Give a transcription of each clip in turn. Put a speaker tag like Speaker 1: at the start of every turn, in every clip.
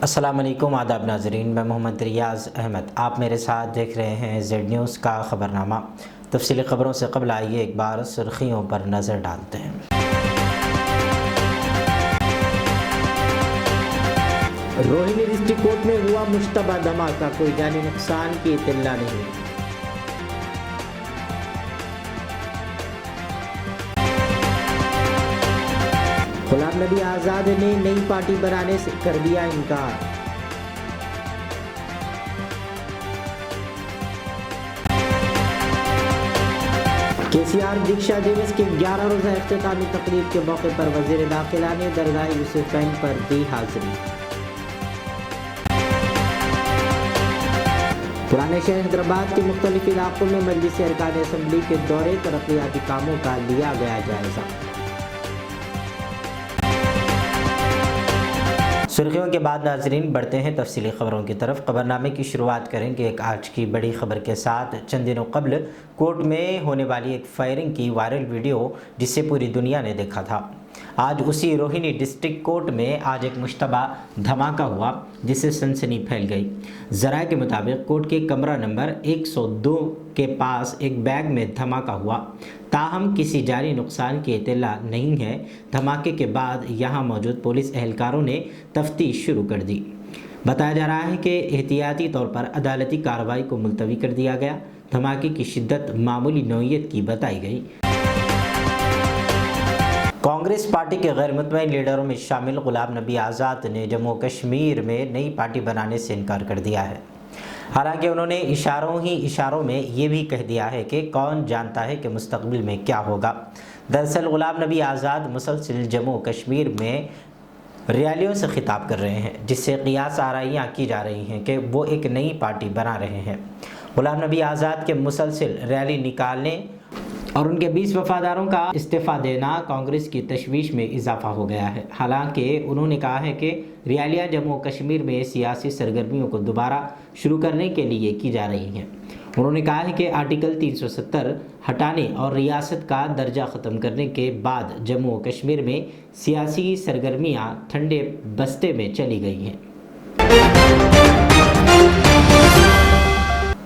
Speaker 1: अस्सलाम वालेकुम आदाब नाज़रीन, मैं मोहम्मद रियाज़ अहमद। आप मेरे साथ देख रहे हैं जेड न्यूज़ का ख़बरनामा। तफसीली ख़बरों से कबल आइए एक बार सुर्खियों पर नज़र डालते हैं। रोहिणी डिस्ट्रिक्ट कोर्ट में हुआ मुश्तबा धमाका, कोई जानी नुकसान की इत्तला नहीं। गुलाम नबी आज़ाद ने नई पार्टी बनाने से कर दिया इनकार। केसीआर दीक्षा दिवस के 11 रोज़ा इख्तितामी तकरीब के मौके पर वज़ीर दाखिला ने दरगाह यूसुफ़ैन पर दी हाज़िरी। पुराने शहर हैदराबाद के मुख्तलिफ इलाकों में मजलिस अरकान असम्बली के दौरे तरक्याती कामों का लिया गया जायज़ा। सुर्खियों के बाद नाजरीन बढ़ते हैं तफसीली खबरों की तरफ। खबरनामे की शुरुआत करेंगे एक आज की बड़ी खबर के साथ। चंद दिनों कबल कोर्ट में होने वाली एक फायरिंग की वायरल वीडियो जिसे पूरी दुनिया ने देखा था, आज उसी रोहिणी डिस्ट्रिक्ट कोर्ट में आज एक मुश्तबा धमाका हुआ जिससे सनसनी फैल गई। ज़राए के मुताबिक कोर्ट के कमरा नंबर 102 के पास एक बैग में धमाका हुआ, ताहम किसी जानी नुकसान की इत्तला नहीं है। धमाके के बाद यहां मौजूद पुलिस एहलकारों ने तफ्तीश शुरू कर दी। बताया जा रहा है कि एहतियाती तौर पर अदालती कार्रवाई को मुलतवी कर दिया गया। धमाके की शिद्दत मामूली नौइयत की बताई गई। कांग्रेस पार्टी के गैर मुतमईन लीडरों में शामिल गुलाम नबी आज़ाद ने जम्मू कश्मीर में नई पार्टी बनाने से इनकार कर दिया है। हालांकि उन्होंने इशारों में ये भी कह दिया है कि कौन जानता है कि मुस्तकबिल में क्या होगा। दरअसल गुलाम नबी आज़ाद मुसलसल जम्मू कश्मीर में रैलियों से खिताब कर रहे हैं, जिससे क़ियास आराइयाँ की जा रही हैं कि वो एक नई पार्टी बना रहे हैं। गुलाम नबी आज़ाद के मुसलसल रैली निकालने और उनके 20 वफादारों का इस्तीफ़ा देना कांग्रेस की तशवीश में इजाफा हो गया है। हालांकि उन्होंने कहा है कि रैलियाँ जम्मू कश्मीर में सियासी सरगर्मियों को दोबारा शुरू करने के लिए की जा रही हैं। उन्होंने कहा है कि आर्टिकल 370 हटाने और रियासत का दर्जा ख़त्म करने के बाद जम्मू कश्मीर में सियासी सरगर्मियाँ ठंडे बस्ते में चली गई हैं।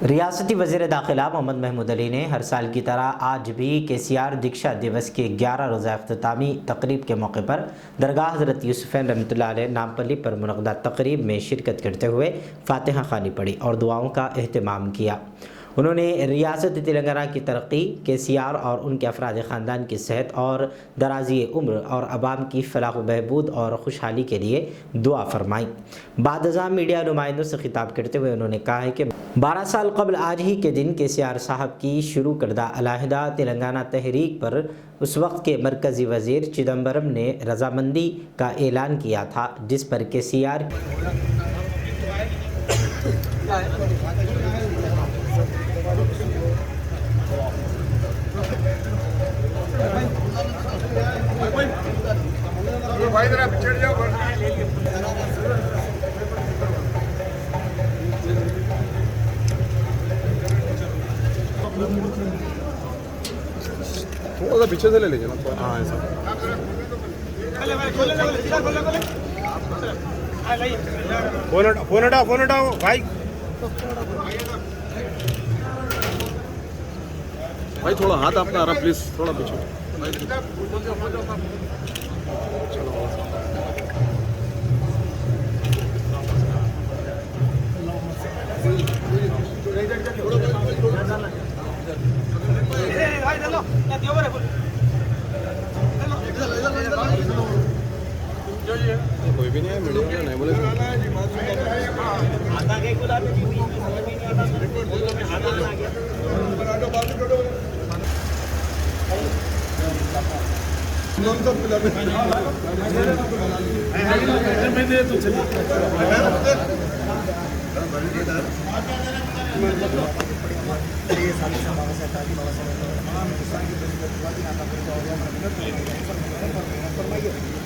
Speaker 1: रियासती वज़ीर दाखिला मोहम्मद महमूद अली ने हर साल की तरह आज भी केसीआर दीक्षा दिवस के 11 रोज़ा इख्तितामी तकरीब के मौके पर दरगाह हज़रत यूसुफ़ैन रहमतुल्लाह अलैह नामपल्ली पर मुनक़दा तकरीब में शिरकत करते हुए फ़ातिहा ख़वानी पढ़ी और दुआओं का एहतमाम किया। उन्होंने रियासत तेलंगाना की तरक्की, केसीआर और उनके अफराद ख़ानदान की सेहत और दराज़ी उम्र और अवाम की फलाह बहबूद और खुशहाली के लिए दुआ फरमाई। बाद मीडिया नुमाइंदों से खिताब करते हुए उन्होंने कहा है कि 12 साल कबल आज ही के दिन केसीआर साहब की शुरू करदा अलहदा तेलंगाना तहरीक पर उस वक्त के मरकज़ी वज़ीर चिदम्बरम ने रजामंदी का ऐलान किया था, जिस पर केसीआर
Speaker 2: भाई जरा पिछड़ जाओ। थोड़ा सा पीछे से ले लीजिए ना। हाँ ऐसा फोन हटाओ भाई। भाई थोड़ा हाथ अपना आ रहा, प्लीज थोड़ा पीछे। कोई भी नहीं है, मीडिया नहीं बोले।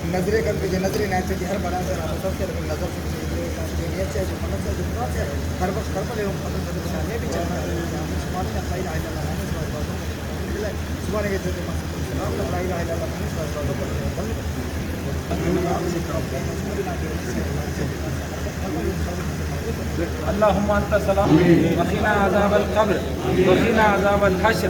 Speaker 3: नजरें कर लीजिए, नजरें नहीं चाहिए हर बड़ा से सबसे नजर से जो मतलब से जो है हर वक्त हर पल एवं खत्म करते हैं। ये भी चलना है सुबह का फायदा है ना सुबह के जो का फायदा है ना
Speaker 4: अल्लाहुम्मा अंता सलाम वक़ीना अज़ाबल क़ब्र वक़ीना अज़ाबल हश्र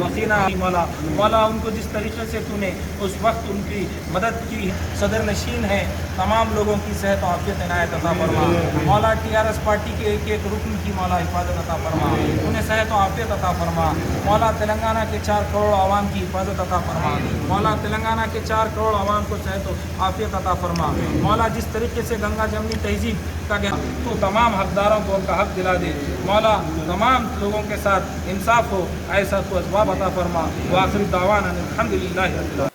Speaker 4: वक़ीना मौला। मौला उनको जिस तरीके से तूने उस वक्त उनकी मदद की, सदर नशीन है, तमाम लोगों की सेहत और आफियत इनायत अता फरमा। मौला TRS पार्टी के एक एक रुकन की मौला हिफाजत अता फरमा, उन्हें सेहत और आफियत अता फरमा। मौला तेलंगाना के 4 करोड़ आवाम की हिफाजत अता फरमा। मौला तेलंगाना के 4 करोड़ आवाम को सेहत और आफियत अता फरमा। मौला जिस तरीके से गंगा जमनी तहजीब का तो तमाम हकदारों को उनका हक दिला दे। मौला तमाम लोगों के साथ इंसाफ हो, ऐसा तो असबाब अता फरमा। व आखिरी दावाना अल्हम्दुलिल्लाह।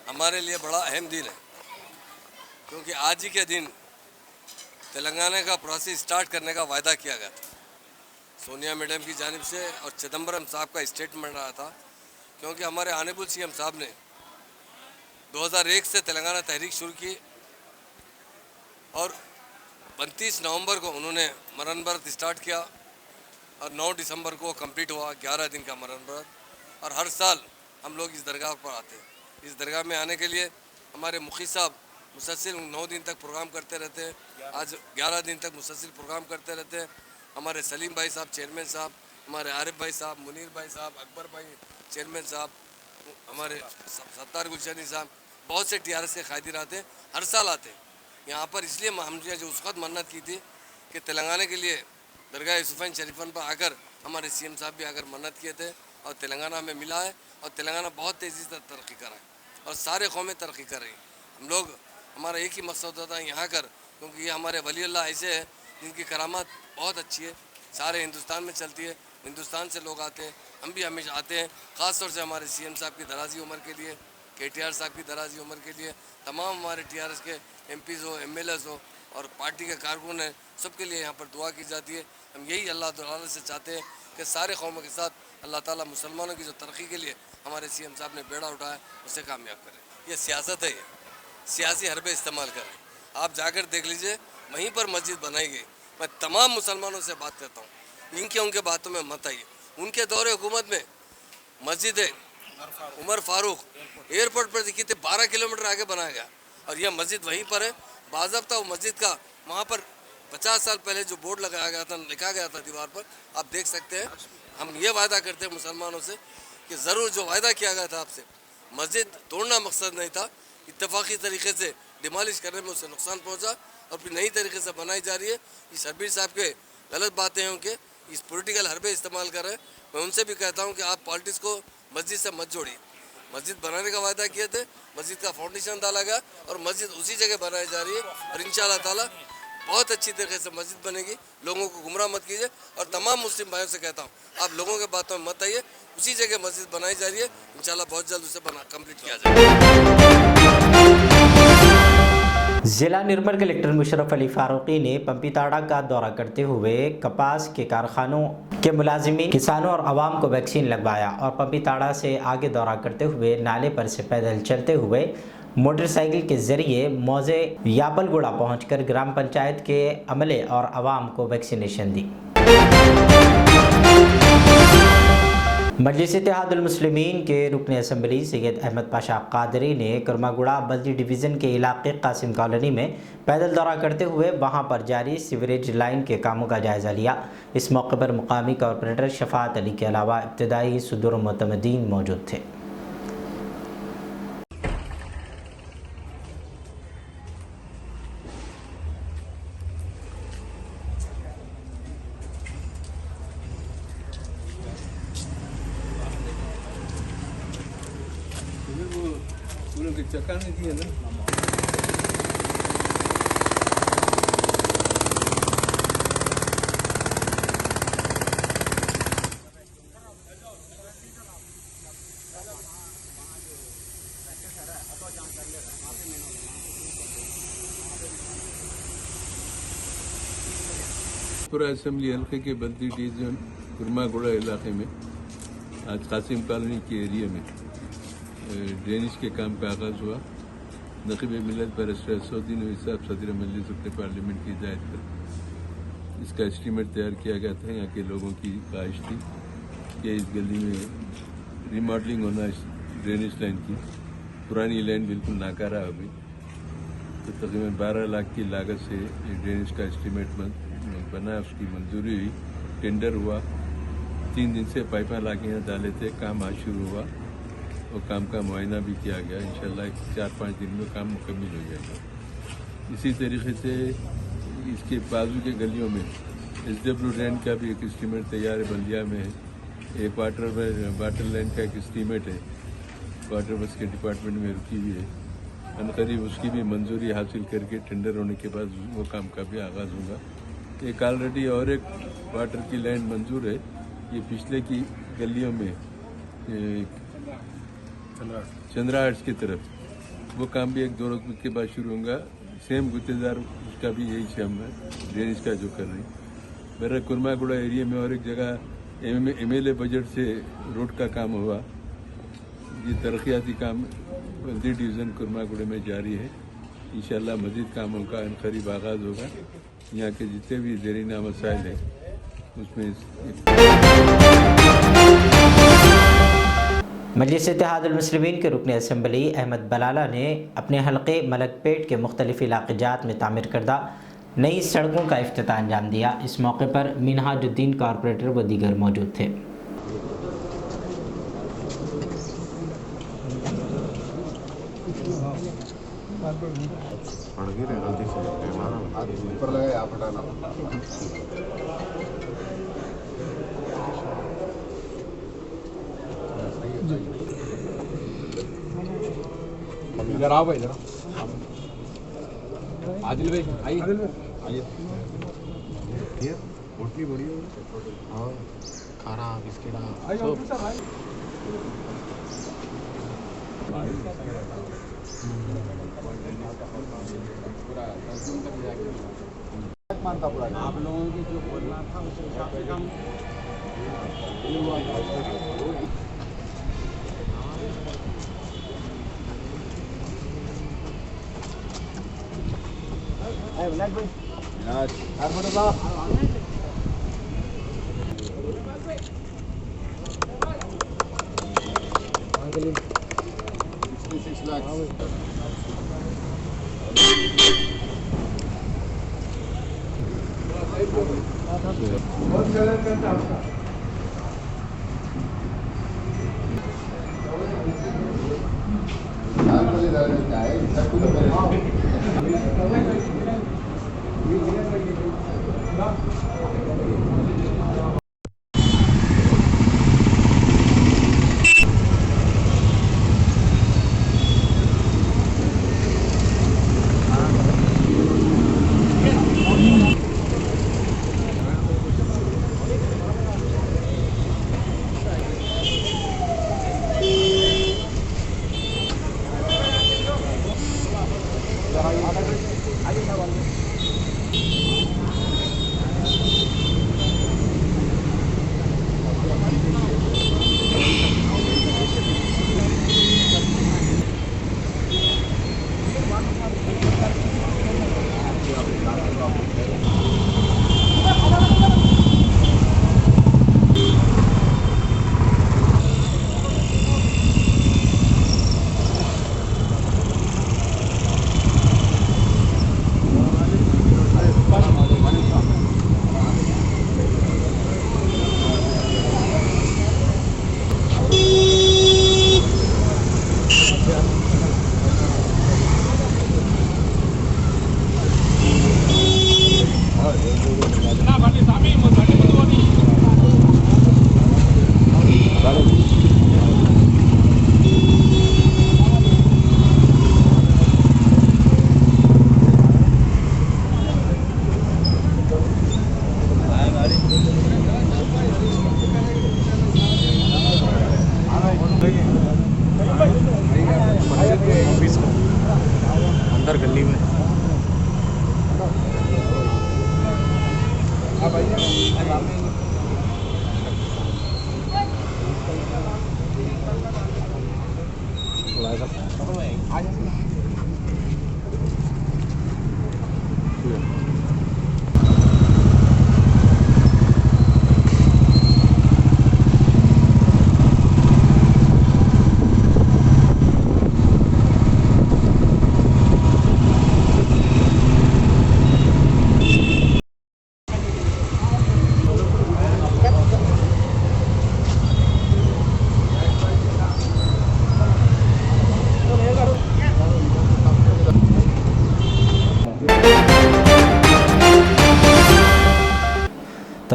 Speaker 5: हमारे लिए बड़ा अहम दिन है, क्योंकि आज ही के दिन तेलंगाना का प्रोसेस स्टार्ट करने का वायदा किया गया था सोनिया मैडम की जानिब से, और चिदम्बरम साहब का स्टेटमेंट रहा था। क्योंकि हमारे ऑनरेबल CM साहब ने 2001 से तेलंगाना तहरीक शुरू की और 29 नवंबर को उन्होंने मरण व्रत स्टार्ट किया और 9 दिसंबर को कंप्लीट हुआ 11 दिन का मरण व्रत। और हर साल हम लोग इस दरगाह पर आते हैं। इस दरगाह में आने के लिए हमारे मुखी साहब मुसलसिल 9 दिन तक प्रोग्राम करते रहते हैं। आज 11 दिन तक मुसलसिल प्रोग्राम करते रहते हैं। हमारे सलीम भाई साहब चेयरमैन साहब, हमारे आरिफ भाई साहब, मुनीर भाई साहब, अकबर भाई चेयरमैन साहब, हमारे सत्तार गुलशनी साहब, बहुत से TRS के कायदीन आते हैं, हर साल आते हैं यहाँ पर। इसलिए हमने जो उस वक्त मन्नत की थी कि तेलंगाना के लिए दरगाह यूसुफ़ैन शरीफन पर आकर हमारे CM साहब भी आकर मन्नत किए थे और तेलंगाना में मिला है। और तेलंगाना बहुत तेज़ी से तरक्की कर रहा है और सारे कौमें तरक्की कर रही हैं। हम लोग, हमारा एक ही मकसद होता है यहाँ कर, क्योंकि ये हमारे वली अल्लाह ऐसे हैं जिनकी करामात बहुत अच्छी है, सारे हिंदुस्तान में चलती है। हिंदुस्तान से लोग आते हैं, हम भी हमेशा आते हैं। ख़ास तौर से हमारे CM साहब की दराजी उम्र के लिए, KTR साहब की दराजी उम्र के लिए, तमाम हमारे TRS के MPs हो, MLAs हो और पार्टी के कारकुन हैं, सबके लिए यहाँ पर दुआ की जाती है। हम यही अल्लाह ताला से चाहते हैं कि सारे कौमों के साथ अल्लाह ताला मुसलमानों की जो तरक्की के लिए हमारे CM साहब ने बेड़ा उठाया उसे कामयाब करें। ये सियासत है, ये सियासी हरबे इस्तेमाल करें। आप जाकर देख लीजिए, वहीं पर मस्जिद बनाई गई। मैं तमाम मुसलमानों से बात करता हूँ, उनके बातों में मत आइए। उनके दौरे हुकूमत में मस्जिद उमर फारूक एयरपोर्ट पर देखी थी, 12 किलोमीटर आगे बनाया गया और यह मस्जिद वहीं पर है। बाज़ाब्ता वो मस्जिद का वहाँ पर 50 साल पहले जो बोर्ड लगाया गया था, लिखा गया था दीवार पर, आप देख सकते हैं। हम ये वायदा करते हैं मुसलमानों से कि ज़रूर जो वायदा किया गया था आपसे, मस्जिद तोड़ना मकसद नहीं था, इत्तफाकी तरीके से डिमॉलिश करने में उसे नुकसान पहुँचा और फिर नई तरीके से बनाई जा रही है। इस शब्बीर साहब के गलत बातें हैं, उनके इस पॉलिटिकल हरबे इस्तेमाल कर रहे हैं। मैं उनसे भी कहता हूँ कि आप पॉलिटिक्स को मस्जिद से मत जोड़िए। मस्जिद बनाने का वायदा किए थे, मस्जिद का फाउंडेशन डाला गया और मस्जिद उसी जगह बनाई जा रही है और इंशाअल्लाह ताला बहुत अच्छी तरीके से मस्जिद बनेगी। लोगों को गुमराह मत कीजिए और तमाम मुस्लिम भाइयों से कहता हूँ, आप लोगों के बातों में मत आइए। उसी जगह मस्जिद बनाई जा रही है, इंशाअल्लाह बहुत जल्द उसे कंप्लीट किया जाएगा।
Speaker 1: जिला निर्मल कलेक्टर मुशर्रफ अली फारूकी ने पंपीताड़ा का दौरा करते हुए कपास के कारखानों के मुलाजिमीन, किसानों और आवाम को वैक्सीन लगवाया और पंपीताड़ा से आगे दौरा करते हुए नाले पर से पैदल चलते हुए मोटरसाइकिल के जरिए मौजे यापलगुड़ा पहुंचकर ग्राम पंचायत के अमले और आवाम को वैक्सीनेशन दी। मजलिस इत्तेहादुल मुस्लिमीन के रुकन असम्बली सैयद अहमद पाशा कादरी ने कुरमागुड़ा बल्दी डिवीज़न के इलाके कासिम कॉलोनी में पैदल दौरा करते हुए वहां पर जारी सीवरेज लाइन के कामों का जायज़ा लिया। इस मौके पर मुकामी कॉरपोरेटर शफात अली के अलावा इब्तदाई सदर मुतमदीन मौजूद थे।
Speaker 6: चक्कर नहीं दिया ना। पूरा असेंबली हल्के के बद्दी डिवीजन कुरमागुड़ा इलाके में आज कासिम कॉलोनी के एरिया में ड्रेनेज के काम का आगाज़ हुआ। नक़ीब मिलत बैरिस्टर असदुद्दीन साहब सदर मजलिस पार्लियामेंट की हिदायत पर इसका एस्टीमेट तैयार किया गया था। यहाँ के लोगों की ख्वाहिश थी कि इस गली में रिमॉडलिंग होना इस ड्रेनेज लाइन की। पुरानी लाइन बिल्कुल नाकारा हो गई, तो तकरीबन 12 लाख की लागत से ये ड्रेनेज का एस्टीमेट बना, उसकी मंजूरी हुई, टेंडर हुआ। 3 दिन से पाइपें ला के यहाँ डाले थे, काम आज शुरू हुआ और काम का मुआयना भी किया गया। इंशाल्लाह 4-5 दिन में काम मुकम्मल हो जाएगा। इसी तरीके से इसके बाजू के गलियों में SW ड्रेन का भी एक एस्टीमेट तैयार है, बल्दिया में है। एक वाटर लाइन का एक एस्टीमेट है, वाटर बस के डिपार्टमेंट में रुकी हुई है। अनकरीब उसकी भी मंजूरी हासिल करके टेंडर होने के बाद वो काम का भी आगाज़ होगा। एक ऑलरेडी और एक वाटर की लाइन मंजूर है, ये पिछले की गलियों में चंद्रा आर्ट्स की तरफ, वो काम भी 1-2 रोज के बाद शुरू होगा। सेम गुत्तेदार उसका भी यही से हम ड्रेनेज का जो कर रहे हैं। मेरा कुर्मागुड़ा एरिया में और एक जगह MLA बजट से रोड का काम हुआ। ये तरक्याती काम बल्दी डिवीज़न कुर्मागुड़े में जारी है। इंशाल्लाह मज़ीद कामों का अनकरीब आगाज़ होगा। यहाँ के जितने भी ज़रीना मसाइल हैं उसमें
Speaker 1: मजलिस इत्तेहादुल मुस्लिमीन के रुकन असम्बली अहमद बलाला ने अपने हलक़े मलकपेट के मुख्तलिफ इलाक़ात में तामीर करदा नई सड़कों का इफ्तिताह अंजाम दिया। इस मौके पर मिनहाजुद्दीन कॉरपोरेटर व दीगर मौजूद थे।
Speaker 2: ऊपर लगा आप हटाना। इधर आओ भाई, इधर आदिल भाई आइए, आइए। ये रोटी बड़ी है और खारा बिस्किट मानता पूरा। आप लोगों की जो बोलना था उस हिसाब से काम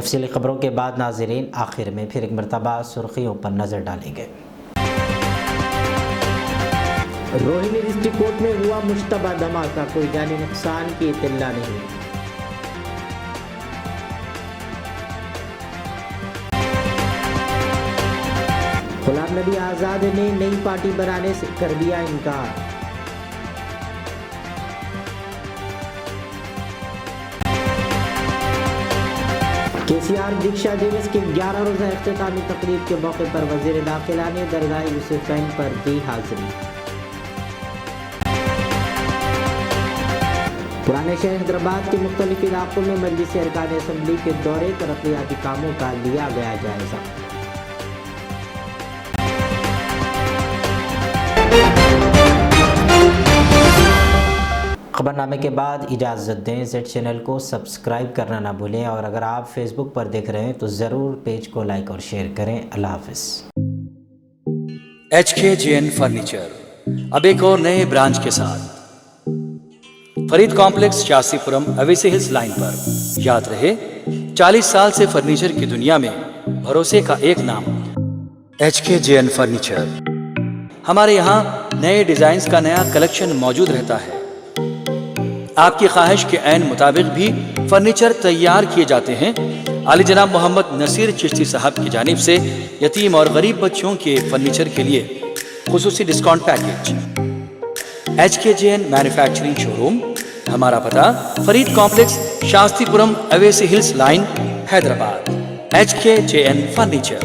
Speaker 1: तफसीली खबरों के बाद नाज़रीन आखिर में फिर एक मरतबा सुर्खियों पर नज़र डालेंगे। रोहिणी डिस्ट्रिक्ट कोर्ट में हुआ मुश्तबा धमाका, कोई जानी नुकसान की इत्तला नहीं। गुलाम नबी आज़ाद ने नई पार्टी बनाने से कर दिया इनकार। केसीआर दीक्षा दिवस के 11 रोज़ा इख्तितामी तकरीब के मौके पर वज़ीर दाखिला ने दरगाह यूसुफैन पर दी हाज़िरी। पुराने शहर हैदराबाद के मुख्तलिफ इलाकों में मजलिस अरकान असम्बली के दौरे तरक्याती कामों का लिया गया जायजा। खबरनामे के बाद इजाज़त दें। जेड चैनल को सब्सक्राइब करना ना भूलें और अगर आप फेसबुक पर देख रहे हैं तो ज़रूर पेज को लाइक और शेयर करें। अल्लाह हाफ़िज़।
Speaker 7: HKJN फर्नीचर अब एक और नए ब्रांच के साथ Farid complex Shastripuram Owaisi hills line पर। याद रहे 40 साल से फर्नीचर की दुनिया में भरोसे का एक नाम HKJN फर्नीचर। हमारे यहाँ नए डिजाइन का नया कलेक्शन मौजूद रहता है। आपकी ख्वाहिश के ऐन मुताबिक भी फर्नीचर तैयार किए जाते हैं। आली जनाब मोहम्मद नसीर चिश्ती साहब की जानिब से यतीम और गरीब बच्चों के फर्नीचर के लिए खुसूसी discount package. HKJN manufacturing showroom, हमारा पता Farid complex Shastripuram Owaisi hills line Hyderabad. HKJN furniture.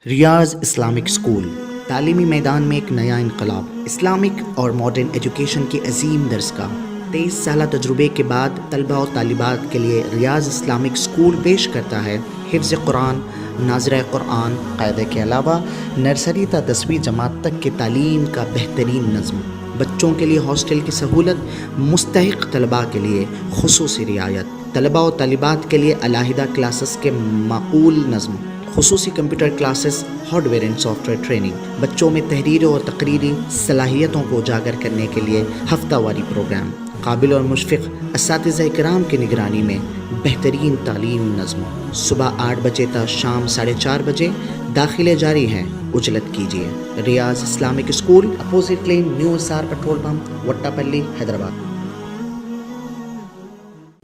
Speaker 8: Riyaz Islamic school, तालीमी मैदान में एक नया इनकलाब। इस्लामिक और मॉडर्न एजुकेशन की अजीम दरसगाह। 23 साल तजुर्बे के बाद तलबा और तालिबात के लिए रियाज इस्लामिक स्कूल पेश करता है हिफ्ज़ कुरान, नाज़िरा कुरान क़ायदे के अलावा नर्सरी ता 10वीं जमात तक की तालीम का बेहतरीन नज़्म। बच्चों के लिए हॉस्टल की सहूलत, मुस्तहिक़ तलबा के लिए खुसूसी रियायत, तलबा और तालिबात के लिए अलहदा क्लासेस के माकूल नज़्म, खुसूसी computer classes, hardware and software training. बच्चों में तहरीरी और तकरीरी सलाहियतों को उजागर करने के लिए हफ्तावारी प्रोग्राम। काबिल और मुशफ़िक़ असातिज़ा इकराम की निगरानी में बेहतरीन तालीम नज़्म। सुबह 8 बजे तक शाम 4:30 बजे दाखिले जारी हैं। उजलत कीजिए। Riyaz Islamic school, opposite lane, new SR petrol pump, Vattapalli, Hyderabad.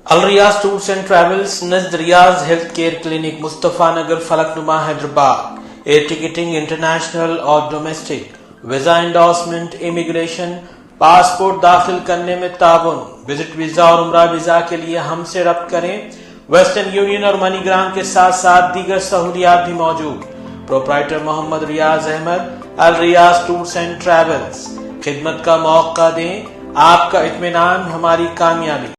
Speaker 9: Al Riyaz tours and travels नज़द Riyaz health care clinic, Mustafa Nagar, Falaknuma, Hyderabad. Air ticketing international और domestic, visa endorsement, immigration, passport दाखिल करने में ताउन, विजिट वीजा और उम्रा वीजा के लिए हमसे रब्त करें। वेस्टर्न यूनियन और मनीग्राम के साथ साथ दीगर सहूलियात भी मौजूद। Proprietor Mohammad Riyaz Ahmad, Al Riyaz tours and travels. खिदमत का मौका दें, आपका इत्मीनान हमारी कामयाबी।